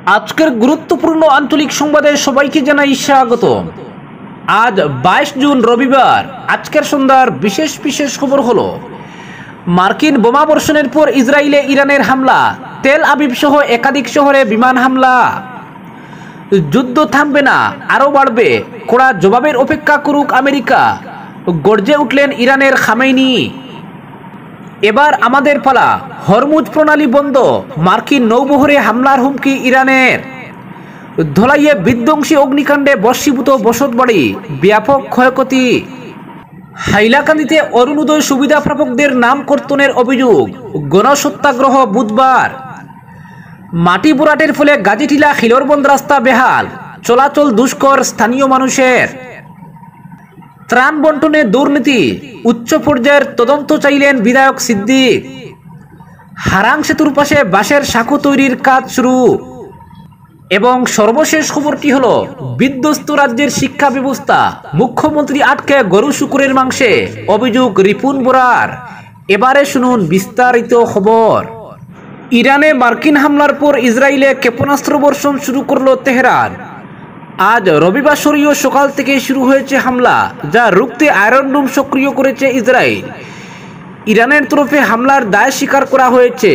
আজকের গুরুত্বপূর্ণ আঞ্চলিক সংবাদে সবাইকে জানাই স্বাগত। আজ 22 জুন রবিবার। আজকের সন্ধ্যার বিশেষ বিশেষ খবর হলো মার্কিন বোমা বর্ষণের পর ইসরায়েলে ইরানের হামলা, তেল আবিব সহ একাধিক শহরে বিমান হামলা। যুদ্ধ থামবে না, আরও বাড়বে, কড়া জবাবের অপেক্ষা করুক আমেরিকা, গর্জে উঠলেন ইরানের খামেনি। এবার আমাদের পালা, হরমুজ প্রণালী বন্ধ, মার্কিন নৌবহরে হামলার হুমকি ইরানের। ধলাইয়ে বিধ্বংসী অগ্নিকাণ্ডে বর্ষীভূত বসতবাড়ি, ব্যাপক ক্ষয়ক্ষতি। হাইলাকান্দিতে অরুণোদয় সুবিধা প্রাপকদের নাম কর্তনের অভিযোগ, গণসত্যাগ্রহ বুধবার। মাটি বোরাটের ফলে গাজীটিলা খিলরবন্দ রাস্তা বেহাল, চলাচল দুষ্কর স্থানীয় মানুষের। ত্রাণ বন্টনে দুর্নীতি, উচ্চ পর্যায়ের তদন্ত চাইলেন বিধায়ক সিদ্দিক। হারাং সেতুর পাশে বাঁশের সাঁকো তৈরির কাজ শুরু। এবং সর্বশেষ খবরটি হলো বিধ্বস্ত রাজ্যের শিক্ষা ব্যবস্থা, মুখ্যমন্ত্রী আটকে গরু শুকুরের মাংসে, অভিযোগ রিপুন বোরার। এবারে শুনুন বিস্তারিত খবর। ইরানে মার্কিন হামলার পর ইসরায়েলে ক্ষেপণাস্ত্র বর্ষণ শুরু করল তেহরান। আজ রবিবার সরিয়ে সকাল থেকে শুরু হয়েছে হামলা, যা রুখতে আয়রন ডোম সক্রিয় করেছে ইসরায়েল। ইরানের তরফে হামলার দায় স্বীকার করা হয়েছে।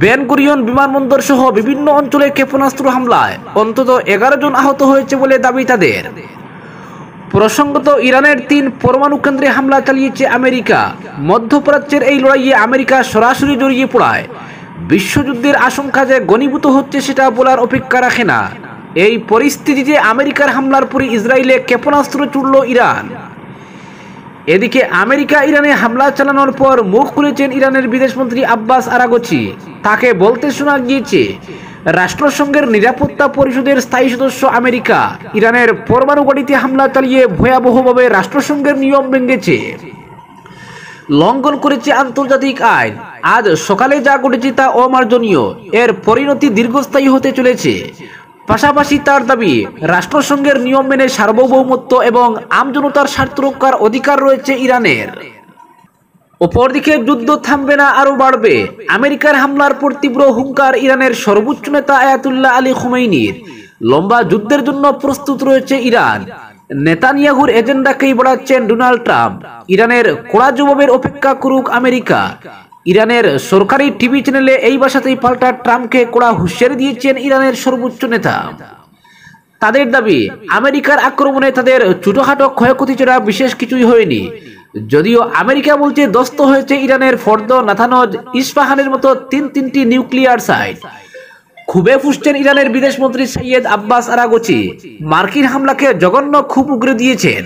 বেন গুরিয়ন বিমানবন্দর সহ বিভিন্ন অঞ্চলে ক্ষেপণাস্ত্র হামলায় অন্তত 11 জন আহত হয়েছে বলে দাবি তাদের। প্রসঙ্গত, ইরানের 3 পরমাণু কেন্দ্রে হামলা চালিয়েছে আমেরিকা। মধ্যপ্রাচ্যের এই লড়াইয়ে আমেরিকা সরাসরি জড়িয়ে পড়ায় বিশ্বযুদ্ধের আশঙ্কা যে ঘনীভূত হচ্ছে সেটা বলার অপেক্ষা রাখে না। এই পরিস্থিতিতে আমেরিকার হামলার পরে ইসরায়েলে ক্ষেপণাস্ত্র ছুড়ল ইরান। এদিকে আমেরিকা ইরানে হামলা চালানোর পর মুখ খুলেছেন ইরানের বিদেশমন্ত্রী আব্বাস আরাগচি। তাকে বলতে শোনা গিয়েছে, রাষ্ট্রসংঘের নিরাপত্তা পরিষদের স্থায়ী সদস্য আমেরিকা ইরানের পরমাণু ঘাঁটিতে হামলা চালিয়ে ভয়াবহভাবে রাষ্ট্রসংঘের নিয়ম ভেঙেছে, লঙ্ঘন করেছে আন্তর্জাতিক আইন। আজ সকালে যা ঘটেছে তা অমার্জনীয়, এর পরিণতি দীর্ঘস্থায়ী হতে চলেছে। পাশাপাশি তার দাবি, রাষ্ট্রসংঘের নিয়ম মেনে সার্বভৌমত্ব এবং আমজনতার স্বার্থ রক্ষার অধিকার রয়েছে ইরানের। অপরদিকে যুদ্ধ থামবে না, আরও বাড়বে। আমেরিকার হামলার পর তীব্র হুঙ্কার ইরানের সর্বোচ্চ নেতা আয়াতুল্লাহ আলী খোমেনির। লম্বা যুদ্ধের জন্য প্রস্তুত রয়েছে ইরান। নেতানিয়াহুর এজেন্ডাকেই বাড়াচ্ছেন ডোনাল্ড ট্রাম্প। ইরানের কড়া জবাবের অপেক্ষা করুক আমেরিকা। ইরানের সরকারি টিভি চ্যানেলে এই ভাষাতেই পাল্টা ট্রাম্পকে কড়া হুঁশিয়ারি দিয়েছেন ইরানের সর্বোচ্চ নেতা। তাদের দাবি, আমেরিকার আক্রমণে তাদের ছোটখাটো ক্ষয়ক্ষতি ছাড়া বিশেষ কিছুই হয়নি। যদিও আমেরিকা বলছে ধ্বস্ত হয়েছে ইরানের ফর্দ, নাথানজ, ইস্পাহানের মতো তিনটি নিউক্লিয়ার সাইট। খুবে ফুসছেন ইরানের বিদেশমন্ত্রী সৈয়দ আব্বাস আরাগচি। মার্কিন হামলাকে জঘন্য খুব উগরে দিয়েছেন।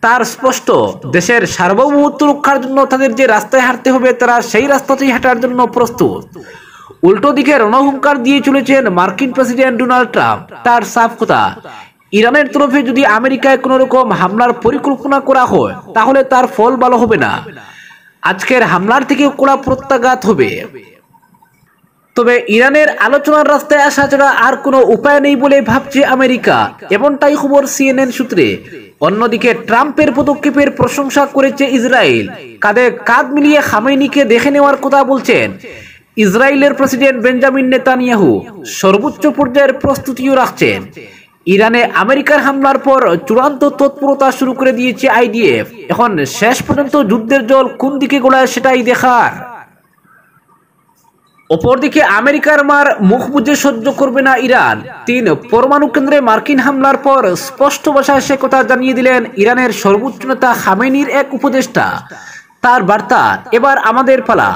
তার স্পষ্ট, দেশের সার্বভৌমত্ব রক্ষার জন্য তাদের যে রাস্তায় হাঁটতে হবে তারা সেই রাস্তাতেই হাঁটার জন্য প্রস্তুত। উল্টো দিকে রণহুঙ্কার দিয়ে চলেছেন মার্কিন প্রেসিডেন্ট ডোনাল্ড ট্রাম্প। তার সাফ কথা, ইরানের তরফে যদি আমেরিকায় কোনো রকম হামলার পরিকল্পনা করা হয় তাহলে তার ফল ভালো হবে না। আজকের হামলার থেকে কড়া প্রত্যাঘাত হবে। তবে ইরানের আলোচনার রাস্তায় আসা ছাড়া আর কোনো উপায় নেই বলে ভাবছে আমেরিকা, এমনটাই খবর সিএনএন সূত্রে। অন্যদিকে ট্রাম্পের পদক্ষেপের প্রশংসা করেছে ইসরায়েল। কাঁধে কাঁধ মিলিয়ে খামেনিকে দেখে নেওয়ার কথা বলছেন ইসরায়েলের প্রেসিডেন্ট বেঞ্জামিন নেতানিয়াহু। সর্বোচ্চ পর্যায়ের প্রস্তুতিও রাখছেন। ইরানে আমেরিকার হামলার পর চূড়ান্ত তৎপরতা শুরু করে দিয়েছে আইডিএফ। এখন শেষ পর্যন্ত যুদ্ধের জল কোন দিকে গোড়ায় সেটাই দেখার। অপরদিকে আমেরিকার মার মুখ বুজে সহ্য করবে না ইরান। 3 পরমাণু কেন্দ্রে মার্কিন হামলার পর স্পষ্ট ভাষায় সে কথা জানিয়ে দিলেন ইরানের সর্বোচ্চ নেতা খামেনির এক উপদেষ্টা। তার বার্তা, এবার আমাদের পালা।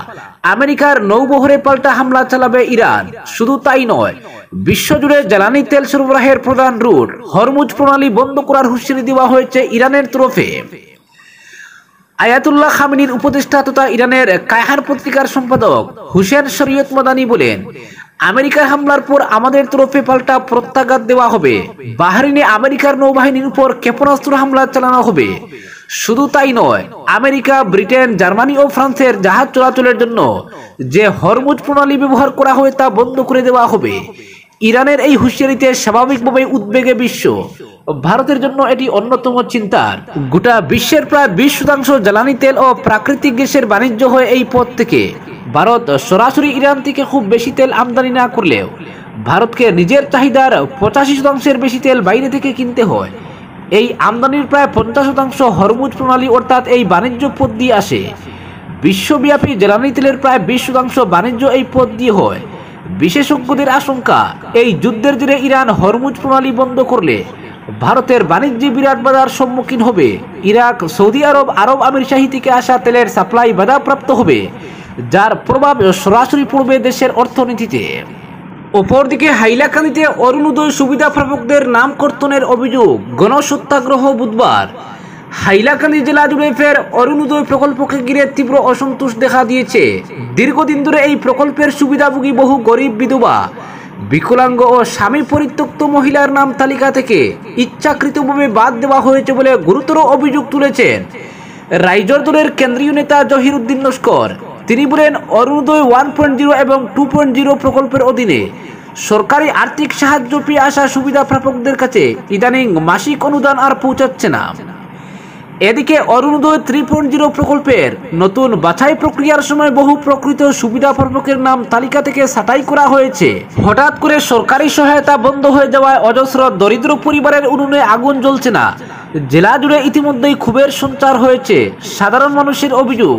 আমেরিকার নৌবহরে পাল্টা হামলা চালাবে ইরান। শুধু তাই নয়, বিশ্বজুড়ে জ্বালানি তেল সরবরাহের প্রধান রুট হরমুজ প্রণালী বন্ধ করার হুঁশিয়ারি দেওয়া হয়েছে ইরানের তরফে। আয়াতুল্লাহ খামেনির উপদেষ্টা তথা ইরানের কায়হার পত্রিকার সম্পাদক হুসেন শরীয়ত মাদানি বলেন, আমেরিকার হামলার পর আমাদের তরফে পাল্টা প্রত্যাঘাত দেওয়া হবে। বাহরিনে আমেরিকার নৌবাহিনীর উপর ক্ষেপণাস্ত্র হামলা চালানো হবে। শুধু তাই নয়, আমেরিকা, ব্রিটেন, জার্মানি ও ফ্রান্সের জাহাজ চলাচলের জন্য যে হরমুজ প্রণালী ব্যবহার করা হয় তা বন্ধ করে দেওয়া হবে। ইরানের এই হুঁশিয়ারিতে স্বাভাবিকভাবে উদ্বেগে বিশ্ব। ভারতের জন্য এটি অন্যতম চিন্তার। গোটা বিশ্বের প্রায় 20% জ্বালানি তেল ও প্রাকৃতিক গ্যাসের বাণিজ্য হয় এই পথ থেকে। ভারত সরাসরি ইরান থেকে খুব বেশি তেল আমদানি না করলেও ভারতকে নিজের চাহিদার 85% বেশি তেল বাইরে থেকে কিনতে হয়। এই আমদানির প্রায় 50% হরমুজ প্রণালী অর্থাৎ এই বাণিজ্য পথ দিয়ে আসে। বিশ্বব্যাপী জ্বালানি তেলের প্রায় 20% বাণিজ্য এই পথ দিয়ে হয়। বিশেষজ্ঞদের আশঙ্কা, এই যুদ্ধের জেরে ইরান হরমুজ প্রণালী বন্ধ করলে ভারতের বাণিজ্যে বিরাট বাধার সম্মুখীন হবে। ইরাক, সৌদি আরব, আরব আমিরশাহী থেকে আসা তেলের সাপ্লাই বাধাপ্রাপ্ত হবে, যার প্রভাব সরাসরি পড়বে দেশের অর্থনীতিতে। অপরদিকে হাইলাকান্দিতে অরুণোদয় সুবিধা প্রাপকদের নাম কর্তনের অভিযোগ, গণসত্যাগ্রহ বুধবার। হাইলাকান্দি জেলা জুড়ে ফের অরুণোদয় প্রকল্পকে ঘিরে তীব্র অসন্তোষ দেখা দিয়েছে। দীর্ঘদিন ধরে এই প্রকল্পের সুবিধাভোগী বহু গরিব বিধবা, বিকলাঙ্গ ও স্বামী পরিত্যক্ত মহিলার নাম তালিকা থেকে ইচ্ছাকৃতভাবে বাদ দেওয়া হয়েছে বলে গুরুতর অভিযোগ তুলেছেন রাইজর দলের কেন্দ্রীয় নেতা জহির উদ্দিন লস্কর। তিনি বলেন, অরুণোদয় 1.0 এবং 2.0 প্রকল্পের অধীনে সরকারি আর্থিক সাহায্য পেয়ে আসা সুবিধা প্রাপকদের কাছে ইদানিং মাসিক অনুদান আর পৌঁছাচ্ছে না। এদিকে অরুণোদয় 3.0 প্রকল্পের নতুন বাছাই প্রক্রিয়ার সময় বহু প্রকৃত সুবিধা প্রাপকের নাম তালিকা থেকে ছাঁটাই করা হয়েছে। হঠাৎ করে সরকারি সহায়তা বন্ধ হয়ে যাওয়ায় অজস্র দরিদ্র পরিবারের উনুনে আগুন জ্বলছে না। জেলা জুড়ে ইতিমধ্যেই ক্ষোভের সঞ্চার হয়েছে। সাধারণ মানুষের অভিযোগ,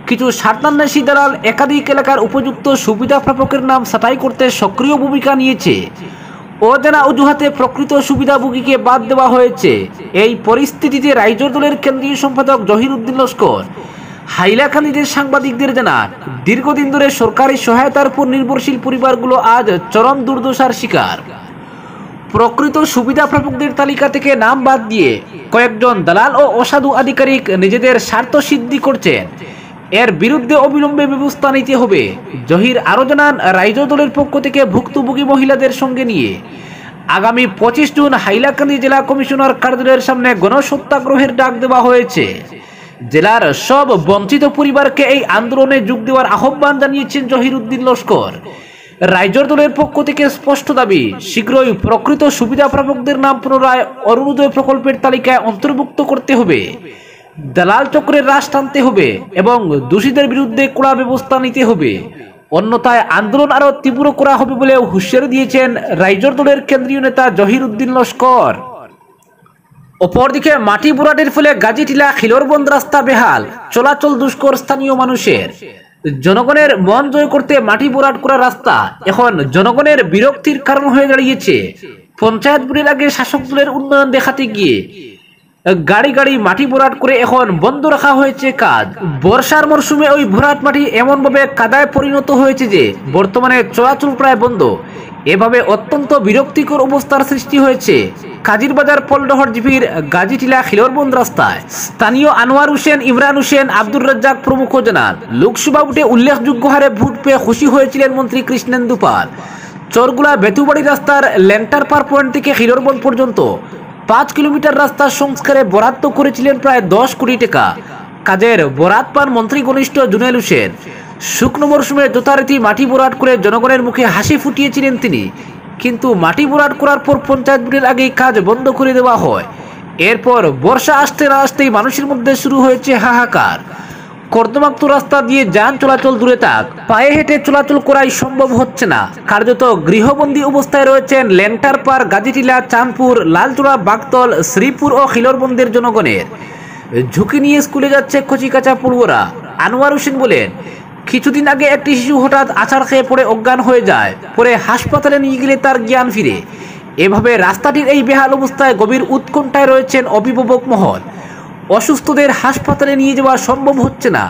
কিছু স্বার্থান্বেষী দালাল একাধিক এলাকার উপযুক্ত সুবিধা প্রাপকের নাম ছাঁটাই করতে সক্রিয় ভূমিকা নিয়েছে। অজানা অজুহাতে প্রকৃত সুবিধাভোগীকে বাদ দেওয়া হয়েছে। এই পরিস্থিতিতে রাইজর দলের কেন্দ্রীয় সম্পাদক জহির উদ্দিন লস্কর হাইলাকান্দিতে সাংবাদিকদের জানান, দীর্ঘদিন ধরে সরকারি সহায়তার উপর নির্ভরশীল পরিবারগুলো আজ চরম দুর্দশার শিকার। প্রকৃত সুবিধা প্রাপকদের তালিকা থেকে নাম বাদ দিয়ে কয়েকজন দালাল ও অসাধু আধিকারিক নিজেদের স্বার্থ সিদ্ধি করছেন। এর বিরুদ্ধে অবিলম্বে ব্যবস্থা নিতে হবে। জহির আরও জানান, রাইজর দলের পক্ষ থেকে ভুক্তভোগী মহিলাদের সঙ্গে নিয়ে আগামী 25 জুন হাইলাকান্দি জেলা কমিশনার কার্যালয়ের সামনে গণসত্যাগ্রহের ডাক দেওয়া হয়েছে। জেলার সব বঞ্চিত পরিবারকে এই আন্দোলনে যোগ দেওয়ার আহ্বান জানিয়েছেন জহির উদ্দিন লস্কর। রাইজর দলের পক্ষ থেকে স্পষ্ট দাবি, শীঘ্রই প্রকৃত সুবিধা প্রাপকদের নাম পুনরায় অরুণোদয় প্রকল্পের তালিকায় অন্তর্ভুক্ত করতে হবে। দালাল চক্রের রাশ টানতে হবে এবং দোষীদের বিরুদ্ধে কড়া ব্যবস্থা নিতে হবে, অন্যথায় আন্দোলন আরো তীব্র করা হবে বলে হুঁশিয়ারি দিয়েছেন রাইজর দলের কেন্দ্রীয় নেতা জহির উদ্দিন লস্কর। অপরদিকে মাটি ভরাটের ফলে গাজীটিলা খিলরবন্দ রাস্তা বেহাল, চলাচল দুষ্কর স্থানীয় মানুষের। জনগণের মন জয় করতে মাটি ভরাট করা রাস্তা এখন জনগণের বিরক্তির কারণ হয়ে দাঁড়িয়েছে। পঞ্চায়েত ভোটের আগে শাসক দলের উন্নয়ন দেখাতে গিয়ে গাড়ি গাড়ি মাটি ভরাট করে এখন বন্ধ রাখা হয়েছে কাজ। বর্ষার মরশুমে ওই ভরাট মাটি এমনভাবে কাদায় পরিণত হয়েছে যে বর্তমানে চলাচল প্রায় বন্ধ। এভাবে অত্যন্ত বিরক্তিকর অবস্থার সৃষ্টি হয়েছে কাজিরবাজার পলডহর জিপির গাজীটিলা খিলরবন্দ রাস্তায়। স্থানীয় আনোয়ার হোসেন, ইমরান হোসেন, আব্দুর রাজ্জাক প্রমুখ জানান, লোকসভা ভোটে উল্লেখযোগ্য হারে ভোট পেয়ে খুশি হয়েছিলেন মন্ত্রী কৃষ্ণেন্দু পাল। চরগুলা বেতুবাড়ি রাস্তার ল্যান্টার পার পয়েন্ট থেকে খিলরবন্দ পর্যন্ত 5 কিলোমিটার রাস্তা সংস্কারে বরাদ্দ করেছিলেন প্রায় 10 কোটি টাকা। কাজের বরাত পান মন্ত্রী ঘনিষ্ঠ জুনেল হোসেন। শুকনো মরশুমে যথারীতি মাটি ভরাট করে জনগণের মুখে হাসি ফুটিয়েছিলেন তিনি। কিন্তু মাটি ভরাট করার পর পঞ্চায়েত ভোটের আগেই কাজ বন্ধ করে দেওয়া হয়। এরপর বর্ষা আসতে না আসতেই মানুষের মধ্যে শুরু হয়েছে হাহাকার। কর্দমাক্ত রাস্তা দিয়ে যান চলাচল দূরে থাক, পায়ে হেঁটে চলাচল করাই সম্ভব হচ্ছে না। কার্যত গৃহবন্দী অবস্থায় রয়েছেন ল্যান্টার পার, গাজীটিলা, চাঁদপুর, লালচূড়া, বাগতল, শ্রীপুর ও খিলরবন্দের জনগণের। ঝুঁকি নিয়ে স্কুলে যাচ্ছে কচিকাঁচা পড়ুয়ারা। আনোয়ার হোসেন বলেন, কিছুদিন আগে একটি শিশু হঠাৎ আছাড় খেয়ে পড়ে অজ্ঞান হয়ে যায়, পরে হাসপাতালে নিয়ে গেলে তার জ্ঞান ফিরে। এভাবে রাস্তাটির এই বেহাল অবস্থায় গভীর উৎকণ্ঠায় রয়েছেন অভিভাবক মহল। অসুস্থদের হাসপাতালে নিয়ে যাওয়া সম্ভব হচ্ছে না,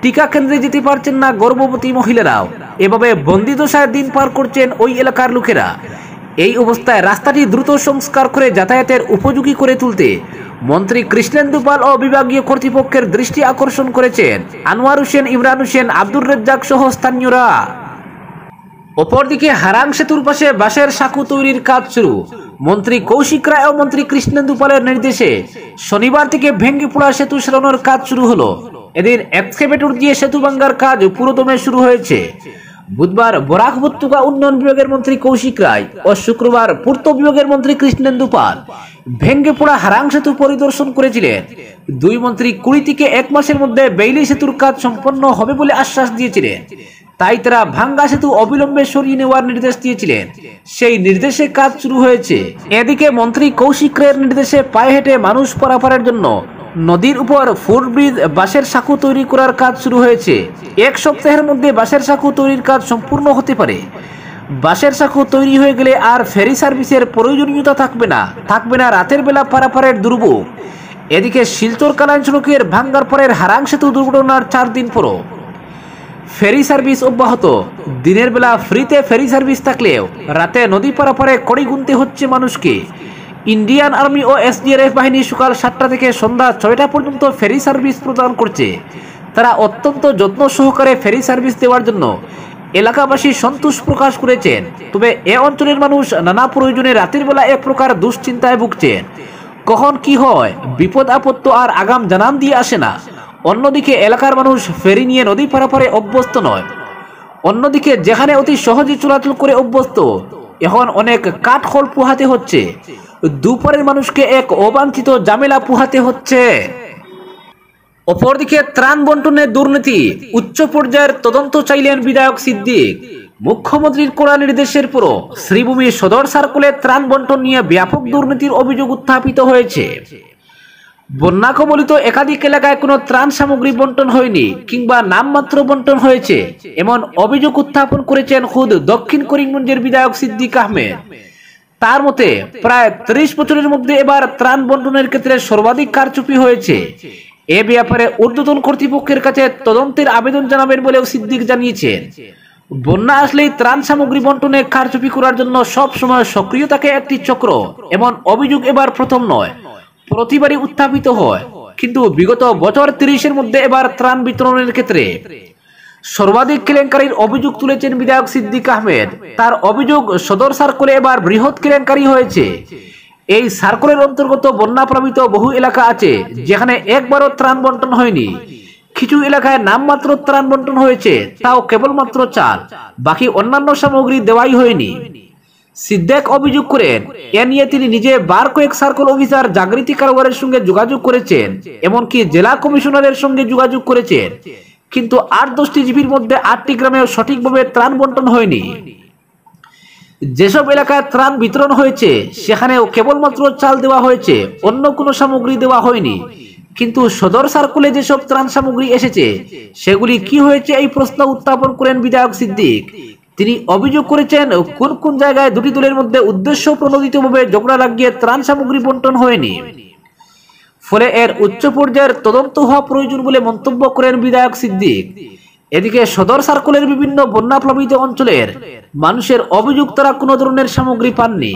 টিকা কেন্দ্রে যেতে পারছেন না গর্ভবতী মহিলারাও। এভাবে বন্দিদশায় দিন পার করছেন ওই এলাকার লোকেরা। এই অবস্থায় রাস্তাটি দ্রুত সংস্কার করে যাতায়াতের উপযোগী করে তুলতে মন্ত্রী কৃষ্ণেন্দু পাল ও বিভাগীয় কর্তৃপক্ষের দৃষ্টি আকর্ষণ করেছেন আনোয়ার হোসেন, ইমরান হোসেন, আব্দুর রাজ্জাক সহ স্থানীয়রা। অপরদিকে হারাং সেতুর পাশে বাঁশের সাঁকো তৈরির কাজ শুরু। মন্ত্রী কৌশিক রায় ও মন্ত্রী কৃষ্ণেন্দু পালের নির্দেশে শনিবার থেকে ভেঙ্গে পড়া সেতু সরানোর কাজ শুরু হলো। এদিন এক্সকেভেটর দিয়ে সেতু ভাঙ্গার কাজ পুরোদমে শুরু হয়েছে। বুধবার বরাক উপত্যকা উন্নয়ন বিভাগের মন্ত্রী কৌশিক রায় ও শুক্রবার পূর্ত বিভাগের মন্ত্রী কৃষ্ণেন্দু পাল ভেঙ্গে পড়া হারাং সেতু পরিদর্শন করেছিলেন। দুই মন্ত্রী 20 থেকে 1 মাসের মধ্যে বেইলি সেতুর কাজ সম্পন্ন হবে বলে আশ্বাস দিয়েছিলেন। তাই তারা ভাঙ্গা সেতু অবিলম্বে সরিয়ে নেওয়ার নির্দেশ দিয়েছিলেন। সেই নির্দেশে কাজ শুরু হয়েছে। এদিকে মন্ত্রী কৌশিক রায়ের নির্দেশে পায়ে হেঁটে মানুষ পারাপারের জন্য নদীর উপর ফুটব্রিজ বাঁশের সাঁকো তৈরি করার কাজ শুরু হয়েছে। 1 সপ্তাহের মধ্যে বাঁশের সাঁকো তৈরির কাজ সম্পূর্ণ হতে পারে। বাঁশের সাঁকো তৈরি হয়ে গেলে আর ফেরি সার্ভিসের প্রয়োজনীয়তা থাকবে না রাতের বেলা পারাপারের দুর্ভোগ। এদিকে শিলচর কালাইন সড়কের ভাঙ্গার পরের হারাং সেতু দুর্ঘটনার 4 দিন পরও ফেরি সার্ভিস অব্যাহত। দিনের বেলা ফ্রিতে ফেরি সার্ভিস থাকলেও রাতে নদী পারাপারে কড়ি গুনতে হচ্ছে মানুষকে। ইন্ডিয়ান আর্মি ও এসডিআরএফ বাহিনী সকাল 7টা থেকে সন্ধ্যা 6টা পর্যন্ত ফেরি সার্ভিস প্রদান করছে। তারা অত্যন্ত যত্ন সহকারে ফেরি সার্ভিস দেওয়ার জন্য এলাকাবাসী সন্তোষ প্রকাশ করেছেন। তবে এ অঞ্চলের মানুষ নানা প্রয়োজনে রাতের বেলা এক প্রকার দুশ্চিন্তায় ভুগছেন। কখন কি হয় বিপদ আপদ তো আর আগাম জানান দিয়ে আসে না। অন্যদিকে এলাকার মানুষ ফেরি নিয়ে নদী পারাপারে অভ্যস্ত নয়। অন্যদিকে যেখানে অতি সহজে চলাচল করে অভ্যস্ত, এখন অনেক কাঠখড় পোহাতে হচ্ছে। দুপুরের মানুষকে এক অবাঞ্ছিত ঝামেলা পোহাতে হচ্ছে। অপরদিকে ত্রাণ বন্টনের দুর্নীতি উচ্চ পর্যায়ের তদন্ত চাইলেন বিধায়ক সিদ্দিক। মুখ্যমন্ত্রীর কড়া নির্দেশের পরও শ্রীভূমি সদর সার্কেলে ত্রাণ বন্টন নিয়ে ব্যাপক দুর্নীতির অভিযোগ উত্থাপিত হয়েছে। বন্যা কবলিত একাধিক এলাকায় কোনো ত্রাণ সামগ্রী বন্টন হয়নি কিংবা নামমাত্র বন্টন হয়েছে, এমন অভিযোগ উত্থাপন করেছেন খুদ দক্ষিণ করিমগঞ্জের বিধায়ক সিদ্দিক আহমেদ। তার মতে প্রায় 30 বছরের মধ্যে এবার ত্রাণ বন্টনের ক্ষেত্রে সর্বাধিক কারচুপি হয়েছে। এ ব্যাপারে ঊর্ধ্বতন কর্তৃপক্ষের কাছে তদন্তের আবেদন জানাবেন বলেও সিদ্দিক জানিয়েছেন। বন্যা আসলেই ত্রাণ সামগ্রী বন্টনে কারচুপি করার জন্য সব সময় সক্রিয় থাকে একটি চক্র, এমন অভিযোগ এবার প্রথম নয়, প্রতিবারই উত্থাপিত হয়। কিন্তু বিগত বছর 30-এর মধ্যে এবার ত্রাণ বিতরণের ক্ষেত্রে সর্বাধিক কেলেঙ্কারির অভিযোগ তুলেছেন বিধায়ক সিদ্দিক আহমেদ। তার অভিযোগ সদর সার্কেলে এবার বৃহৎ কেলেঙ্কারি হয়েছে। এই সার্কেলের অন্তর্গত বন্যাপ্লাবিত বহু এলাকা আছে যেখানে একবারও ত্রাণ বন্টন হয়নি। কিছু এলাকায় নামমাত্র ত্রাণ বন্টন হয়েছে, তাও কেবলমাত্র চাল, বাকি অন্যান্য সামগ্রী দেওয়াই হয়নি। সিদ্দিক অভিযোগ করেন, এ নিয়ে তিনি নিজে বার কয়েক সার্কেল অফিসার জাগৃতি কারবারের সঙ্গে যোগাযোগ করেছেন, এমনকি জেলা কমিশনারের সঙ্গে যোগাযোগ করেছেন, কিন্তু 8-10টি জিপির মধ্যে 8টি গ্রামেও সঠিকভাবে ত্রাণ বন্টন হয়নি। যেসব এলাকায় ত্রাণ বিতরণ হয়েছে সেখানেও কেবলমাত্র চাল দেওয়া হয়েছে, অন্য কোনো সামগ্রী দেওয়া হয়নি। কিন্তু সদর সার্কেলে যেসব ত্রাণ সামগ্রী এসেছে সেগুলি কি হয়েছে এই প্রশ্ন উত্থাপন করেন বিধায়ক সিদ্দিক। তিনি অভিযোগ করেছেন, কোন কোন জায়গায় দুটি দলের মধ্যে উদ্দেশ্য প্রণোদিতভাবে ঝগড়া লাগিয়ে ত্রাণ সামগ্রী বন্টন হয়নি। ফলে এর উচ্চ পর্যায়ের তদন্ত হওয়া প্রয়োজন বলে মন্তব্য করেন বিধায়ক সিদ্দিক। এদিকে সদর সার্কেলের বিভিন্ন বন্যাপ্লাবিত অঞ্চলের মানুষের অভিযোগ তারা কোনো ধরনের সামগ্রী পাননি।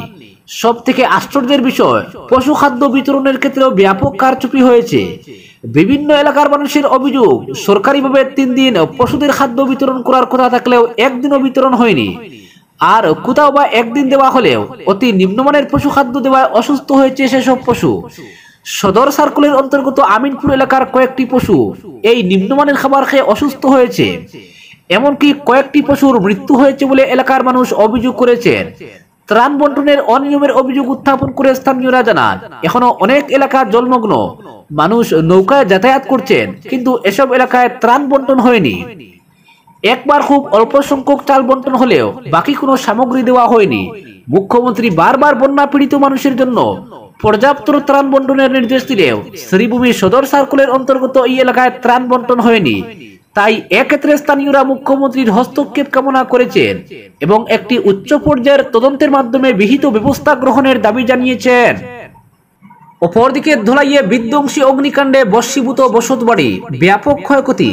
সব থেকে আশ্চর্যের বিষয়, পশু খাদ্য বিতরণের ক্ষেত্রেও ব্যাপক কারচুপি হয়েছে। বিভিন্ন এলাকার মানুষের অভিযোগ, সরকারিভাবে 3 দিন পশুদের খাদ্য বিতরণ করার কথা থাকলেও একদিনও বিতরণ হয়নি। আর কোথাও বা একদিন দেওয়া হলেও অতি নিম্নমানের পশু খাদ্য দেওয়ায় অসুস্থ হয়েছে সেসব পশু। সদর সার্কেলের অন্তর্গত আমিনপুর এলাকার কয়েকটি পশু এই নিম্নমানের খাবার খেয়ে অসুস্থ হয়েছে, এমনকি কয়েকটি পশুর মৃত্যু হয়েছে বলে এলাকার মানুষ অভিযোগ করেছেন। ত্রাণ বন্টনের অনিয়মের অভিযোগ উত্থাপন করে স্থানীয়রা জানান, এখনো অনেক এলাকা জলমগ্ন, মানুষ নৌকায় যাতায়াত করছেন, কিন্তু এসব এলাকায় ত্রাণ বন্টন হয়নি। একবার খুব অল্প সংখ্যক চাল বন্টন হলেও বাকি কোনো সামগ্রী দেওয়া হয়নি। মুখ্যমন্ত্রী বারবার বন্যা পীড়িত মানুষের জন্য পর্যাপ্ত ত্রাণ বন্টনের নির্দেশ দিলেও শ্রীভূমি সদর সার্কেলের অন্তর্গত এই এলাকায় ত্রাণ বন্টন হয়নি। তাই এক্ষেত্রে স্থানীয়রা মুখ্যমন্ত্রীর হস্তক্ষেপ কামনা করেছেন এবং একটি উচ্চ পর্যায়ের তদন্তের মাধ্যমে বিহিত ব্যবস্থা গ্রহণের দাবি জানিয়েছেন। অপরদিকে ধলাইয়ে বিধ্বংসী অগ্নিকাণ্ডে ভস্মীভূত বসতবাড়ি, ব্যাপক ক্ষয়ক্ষতি।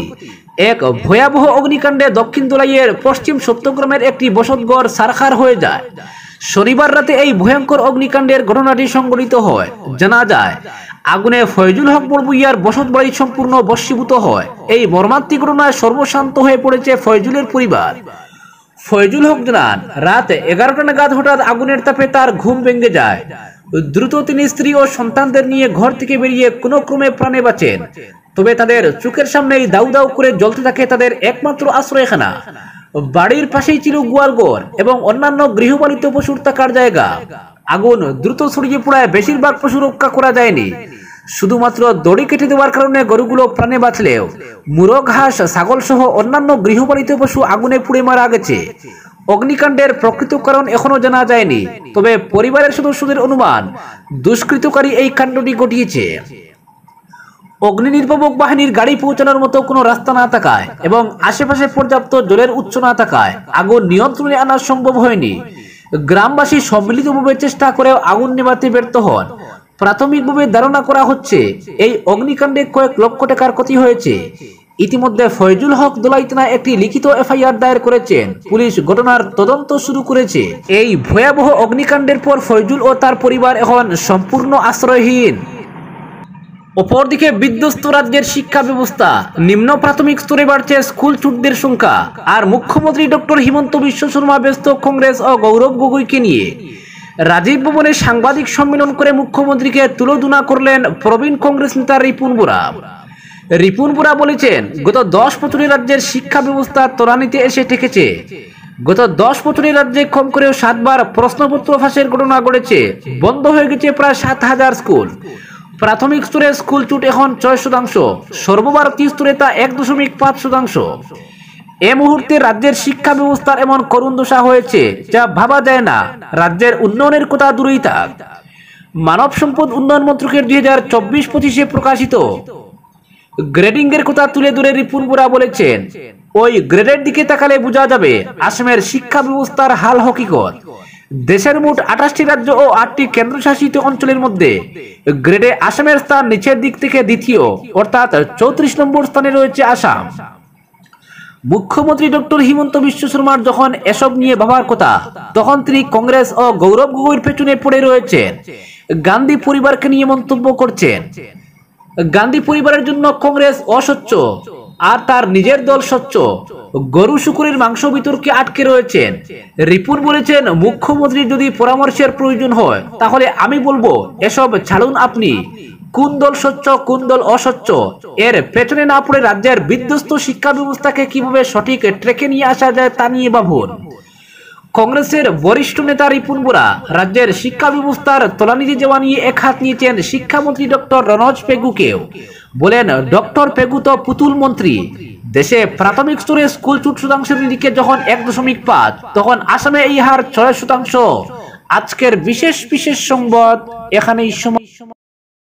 এক ভয়াবহ অগ্নিকাণ্ডে দক্ষিণ ধলাইয়ের পশ্চিম সত্যগ্রামের একটি বসতঘর ছারখার হয়ে যায়। শনিবার রাতে এই ভয়ঙ্কর অগ্নিকাণ্ডের ঘটনাটি সংঘটিত হয়। জানা যায়, আগুনে ফয়জুল হক বড়ভূইয়ার বসতবাড়ি সম্পূর্ণ ভস্মীভূত হয়। এই মর্মান্তিক ঘটনায় সর্বশান্ত হয়ে পড়েছে ফয়জুলের পরিবার। ফয়জুল হক জানান, রাত 11টা নাগাদ হঠাৎ আগুনের তাপে তার ঘুম ভেঙে যায়। দ্রুত তিনি স্ত্রী ও সন্তানদের নিয়ে ঘর থেকে বেরিয়ে কোনো ক্রমে প্রাণে বাঁচেন। তবে তাদের চোখের সামনেই দাউ দাউ করে জ্বলতে থাকে তাদের একমাত্র আশ্রয়খানা। বাড়ির পাশেই ছিল গোয়ালঘর এবং অন্যান্য গৃহপালিত পশুর থাকার জায়গা। আগুন দ্রুত ছড়িয়ে পড়ায় বেশিরভাগ পশু রক্ষা করা যায়নি। শুধুমাত্র দড়ি কেটে দেওয়ার কারণে গরুগুলো প্রাণে বাঁচলেও মুরগ, হাঁস, ছাগল সহ অন্যান্য গৃহপালিত পশু আগুনে পুড়ে মারা গেছে। অগ্নিকাণ্ডের প্রকৃত কারণ এখনো জানা যায়নি, তবে পরিবারের সদস্যদের অনুমান দুষ্কৃতকারী এই কাণ্ডটি ঘটিয়েছে। অগ্নি নির্বাপক বাহিনীর গাড়ি পৌঁছানোর মতো কোনো রাস্তা না থাকায় এবং আশেপাশে পর্যাপ্ত জলের উৎস না থাকায় আগুন নিয়ন্ত্রণে আনা সম্ভব হয়নি। গ্রামবাসী সম্মিলিতভাবে চেষ্টা করেও আগুন নেভাতে ব্যর্থ হন। প্রাথমিকভাবে ধারণা করা হচ্ছে এই অগ্নিকাণ্ডে কয়েক লক্ষ টাকার ক্ষতি হয়েছে। ইতিমধ্যে ফয়জুল হক দোলাই থানা একটি লিখিত এফআইআর দায়ের করেছেন। পুলিশ ঘটনার তদন্ত শুরু করেছে। এই ভয়াবহ অগ্নিকাণ্ডের পর ফয়জুল ও তার পরিবার এখন সম্পূর্ণ আশ্রয়হীন। অপরদিকে বিধ্বস্ত রাজ্যের শিক্ষা ব্যবস্থা, নিম্ন প্রাথমিক স্তরে বাড়ছে স্কুল ছুটদের সংখ্যা, আর মুখ্যমন্ত্রী ডক্টর হিমন্ত বিশ্ব শর্মা ব্যস্ত কংগ্রেস ও গৌরব গগৈকে নিয়ে। রাজীব ভবনে সাংবাদিক সম্মেলন করে মুখ্যমন্ত্রীকে তুলোধনা করলেন প্রবীণ কংগ্রেস নেতা রিপুন বোরা। রিপুন বোরা বলেছেন, গত 10 বছরে রাজ্যের শিক্ষা ব্যবস্থা ত্বরান্বিতে এসে ঠেকেছে। গত 10 বছরে রাজ্যে কম করেও 7 বার প্রশ্নপত্র ফাঁসের ঘটনা ঘটেছে। বন্ধ হয়ে গেছে প্রায় 7,000 স্কুল। প্রাথমিক স্তরে স্কুল ছুট এখন 6%, সর্বভারতীয় স্তরে তা 1.5%। এ মুহূর্তে রাজ্যের শিক্ষা ব্যবস্থার এমন করুণ দশা হয়েছে যা ভাবা যায় না। রাজ্যের উন্নয়নের কথা দূরেই থাক, মানব সম্পদ উন্নয়ন মন্ত্রকের 2024-25-এ প্রকাশিত গ্রেডিং এর কথা তুলে ধরে রিপুন বোরা বলেছেন, ওই গ্রেডের দিকে তাকালে বোঝা যাবে আসামের শিক্ষা ব্যবস্থার হাল হকিকত। দেশের মোট 28টি রাজ্য ও 8টি কেন্দ্রশাসিত অঞ্চলের মধ্যে গ্রেডে আসামের স্থান নিচের দিক থেকে দ্বিতীয়, অর্থাৎ 34 নম্বর স্থানে রয়েছে আসাম। মুখ্যমন্ত্রী ডক্টর হিমন্ত বিশ্ব শর্মার যখন এসব নিয়ে ভাবার কথা, তখন তিনি কংগ্রেস ও গৌরব গগৈর পেছনে পড়ে রয়েছেন। গান্ধী পরিবারকে নিয়ে মন্তব্য করছেন। গান্ধী পরিবারের জন্য কংগ্রেস অস্বচ্ছ আর তার নিজের দল স্বচ্ছ। গরু শুকুরের মাংস বিতর্কে আটকে রয়েছেন। রিপুন বলেছেন, মুখ্যমন্ত্রীর যদি পরামর্শের প্রয়োজন হয় তাহলে আমি বলবো এসব ছাড়ুন। আপনি কোন দল স্বচ্ছ কোন দল অস্বচ্ছ এর পেছনে না পড়ে রাজ্যের বিধ্বস্ত শিক্ষা ব্যবস্থাকে কিভাবে সঠিক ট্র্যাকে নিয়ে আসা যায় তা নিয়ে ভাবুন। কংগ্রেসের বরিষ্ঠ নেতা রিপুন বোরা রাজ্যের শিক্ষা ব্যবস্থার তলানিতে যাওয়া নিয়ে এক হাত নিয়েছেন শিক্ষামন্ত্রী ডক্টর রনজ পেগুকেও। বলেন, ডক্টর পেগু তো পুতুল মন্ত্রী। দেশে প্রাথমিক স্তরে স্কুল ছুট শতাংশের দিকে যখন 1.5, তখন আসামে এই হার 6%। আজকের বিশেষ সংবাদ এখানেই সমাপ্ত।